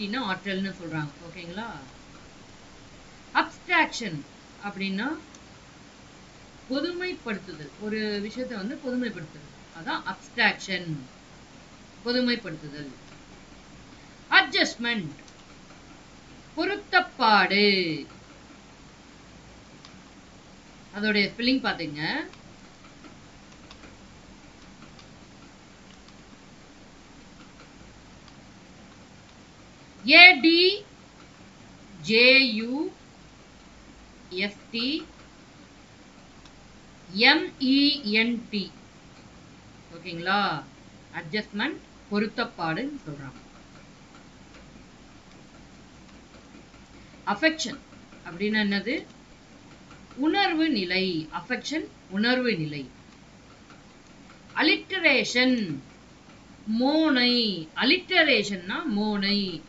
அபிலிட்டினா ஆற்றல்னு சொல்றாங்க. ஓகேங்களா? அப்ஸ்ட்ராக்ஷன் அப்படின்னா பொதுமைப்படுத்துதல். ஒரு விஷயத்தை வந்து பொதுமைப்படுத்துதல். அதான் அப்ஸ்ட்ராக்ஷன், பொதுமைப்படுத்துதல். அட்ஜஸ்ட்மெண்ட், பொருத்தப்பாடு. அதோடைய ஸ்பெல்லிங் பாத்தீங்க. ADJUSTMENT. ஓகேங்களா? அட்ஜஸ்ட்மெண்ட், பொருத்தப்பாடுன்னு சொல்றாங்க. அஃபெக்ஷன் அப்படின்னா என்னது? உணர்வு நிலை. அஃபெக்ஷன் உணர்வு நிலை. அலிட்டரேஷன் மோனை. அலிட்டரேஷன்னா மோனை.